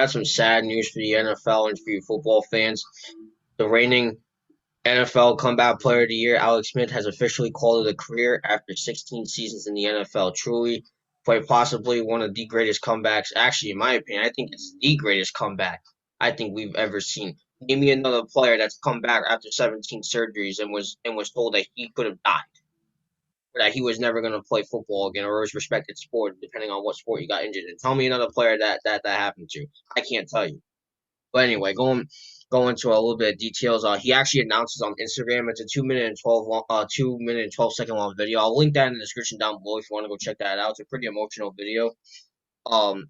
got some sad news for the NFL and for you football fans. The reigning NFL Comeback Player of the Year, Alex Smith, has officially called it a career after 16 seasons in the NFL. Truly, quite possibly one of the greatest comebacks. Actually, in my opinion, I think it's the greatest comeback I think we've ever seen. Name me another player that's come back after 17 surgeries and was told that he could have died, or that he was never going to play football again, or his respected sport, depending on what sport he got injured in. Tell me another player that happened to. I can't tell you. But anyway, going to a little bit of details. He actually announces on Instagram. It's a 2 minute and 12 second long video. I'll link that in the description down below if you want to go check that out. It's a pretty emotional video. Um,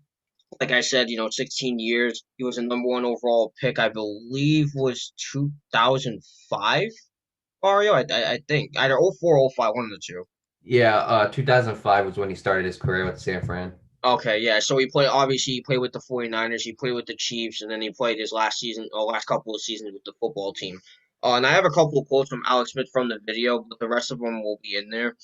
like I said, 16 years. He was a number one overall pick. I believe was 2005. Mario, I think either 04 or 05, one of the two. Yeah, 2005 was when he started his career with San Fran. Okay, yeah. So he played with the 49ers, he played with the Chiefs, and then he played his last season or last couple of seasons with the football team. And I have a couple of quotes from Alex Smith from the video, but the rest of them will be in there.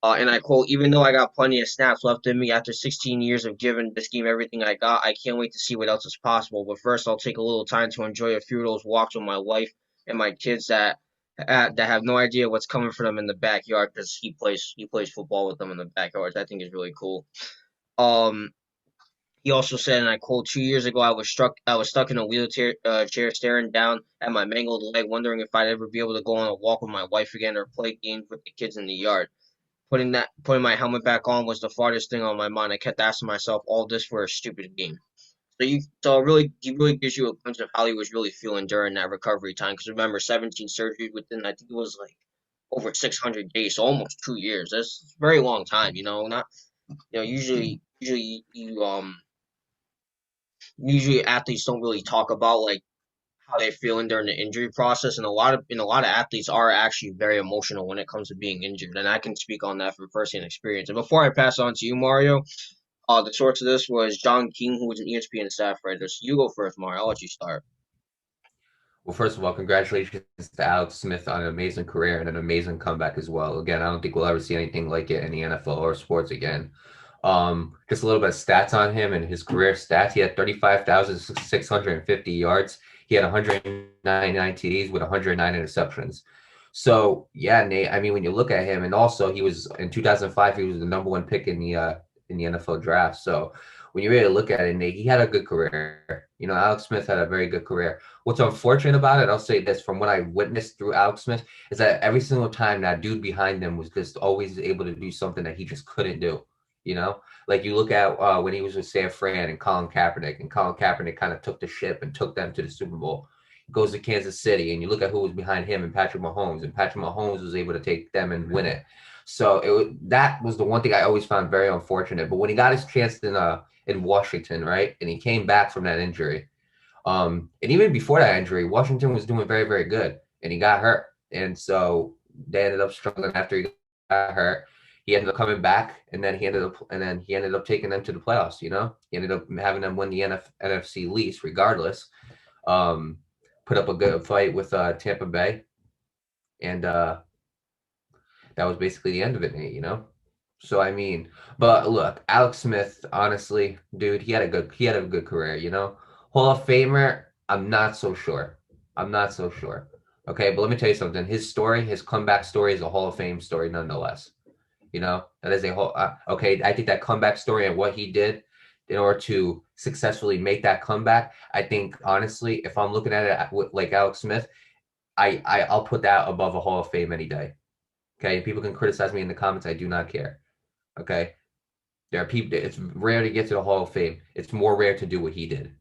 And I quote, even though I got plenty of snaps left in me after 16 years of giving this game everything I got, I can't wait to see what else is possible. But first, I'll take a little time to enjoy a few of those walks with my wife and my kids that have no idea what's coming for them in the backyard because he plays football with them in the backyard. I think is really cool. Um, he also said, and I quote, 2 years ago, I was stuck in a wheelchair chair staring down at my mangled leg, wondering if I'd ever be able to go on a walk with my wife again or play games with the kids in the yard. Putting my helmet back on was the farthest thing on my mind. I kept asking myself, all this for a stupid game. He really gives you a glimpse of how he was really feeling during that recovery time. Because remember, 17 surgeries within, I think it was like over 600 days, so almost 2 years. That's a very long time. Not usually athletes don't really talk about like how they feeling during the injury process, and a lot of athletes are actually very emotional when it comes to being injured, and I can speak on that from firsthand experience. And before I pass on to you, Mario, the source of this was John King, who was an ESPN staff writer. So you go first, Mario. I'll let you start. Well, first of all, congratulations to Alex Smith on an amazing career and an amazing comeback as well. Again, I don't think we'll ever see anything like it in the NFL or sports again. Just a little bit of stats on him and his career stats. He had 35,650 yards. He had 199 TDs with 109 interceptions. So yeah, Nate. I mean, when you look at him, and also he was in 2005, he was the number one pick in the NFL draft. So when you really look at it, Nate, he had a good career. Alex Smith had a very good career. What's unfortunate about it, I'll say this from what I witnessed through Alex Smith, is that every single time that dude behind him was just always able to do something that he just couldn't do. Like you look at when he was with San Fran and Colin Kaepernick, and Colin Kaepernick kind of took the ship and took them to the Super Bowl. He goes to Kansas City, and you look at who was behind him and Patrick Mahomes was able to take them and win it. So that was the one thing I always found very unfortunate. But when he got his chance in Washington, right, and he came back from that injury, and even before that injury, Washington was doing very, very good, and he got hurt, and so they ended up struggling after he got hurt. He ended up coming back, and then he ended up taking them to the playoffs. He ended up having them win the NFC least, regardless. Um, put up a good fight with Tampa Bay, and that was basically the end of it. So I mean, but look, Alex Smith, honestly, dude, he had a good career. Hall of Famer, I'm not so sure. I'm not so sure. Okay, but let me tell you something. His comeback story is a Hall of Fame story nonetheless. That is a whole okay. I think that comeback story and what he did in order to successfully make that comeback. I think honestly, if I'm looking at it like Alex Smith, I'll put that above a Hall of Fame any day. Okay, people can criticize me in the comments. I do not care. Okay, there are people. It's rare to get to the Hall of Fame. It's more rare to do what he did.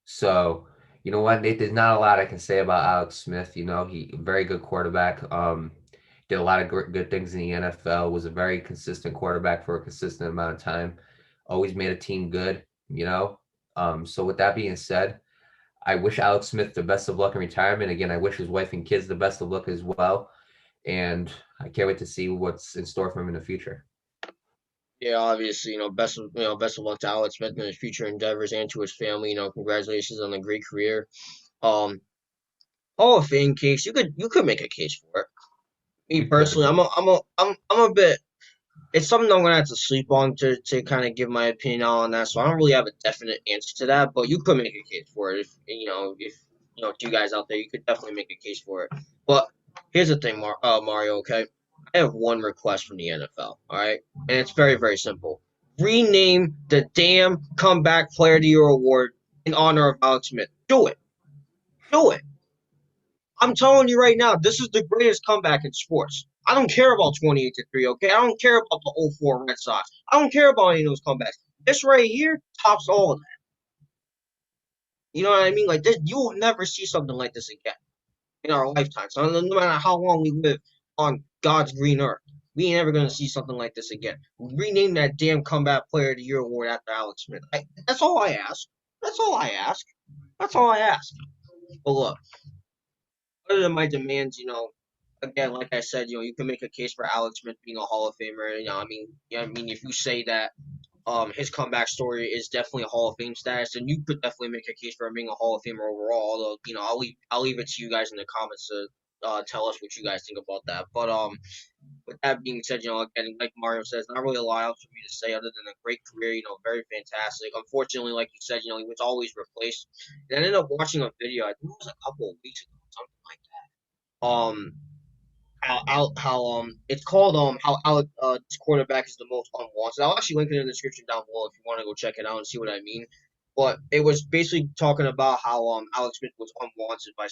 So, you know what, Nate? There's not a lot I can say about Alex Smith. He very good quarterback. Did a lot of good things in the NFL. Was a very consistent quarterback for a consistent amount of time. Always made a team good. So with that being said, I wish Alex Smith the best of luck in retirement. Again, I wish his wife and kids the best of luck as well. And I can't wait to see what's in store for him in the future. Yeah, obviously, best of luck to Alex Smith in his future endeavors and to his family. Congratulations on a great career. Um, Hall of Fame case, you could make a case for it. Me We could. personally, I'm a bit. it's something I'm gonna have to sleep on to kind of give my opinion on that. So I don't really have a definite answer to that, but you could make a case for it if you guys out there, you could definitely make a case for it. But here's the thing, Mario. Okay, I have one request from the NFL. All right, and it's very very simple. Rename the damn Comeback Player of the Year award in honor of Alex Smith. Do it. Do it. I'm telling you right now, this is the greatest comeback in sports. I don't care about 28-3, okay? I don't care about the '04 Red Sox. I don't care about any of those comebacks. This right here tops all of that. You know what I mean? Like this, you will never see something like this again in our lifetime. So no matter how long we live on God's green earth, we ain't ever gonna see something like this again. Rename that damn comeback player of the year award after Alex Smith. That's all I ask. That's all I ask. That's all I ask. But look, other than my demands, again, like I said, you can make a case for Alex Smith being a Hall of Famer. If you say that his comeback story is definitely a Hall of Fame status, then you could definitely make a case for him being a Hall of Famer overall. Although, I'll leave it to you guys in the comments to tell us what you guys think about that. But with that being said, again, like Mario says, not really a lot else for me to say other than a great career. Very fantastic. Unfortunately, like you said, he was always replaced. And I ended up watching a video. I think it was a couple of weeks ago, something like that. How it's called how Alec this quarterback is the most unwanted. I'll actually link it in the description down below if you want to go check it out and see what I mean. But it was basically talking about how Alex Smith was unwanted by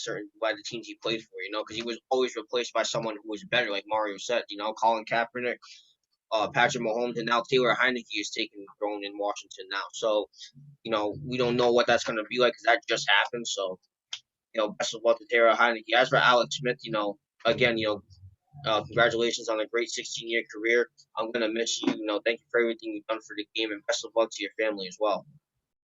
the teams he played for, because he was always replaced by someone who was better, like Mario said, Colin Kaepernick, Patrick Mahomes, and now Taylor Heineke is taking the throne in Washington now. So, we don't know what that's gonna be like because that just happened. So, best of luck to Taylor Heineke. As for Alex Smith, again, congratulations on a great 16-year career. I'm gonna miss you. Thank you for everything you've done for the game, and best of luck to your family as well.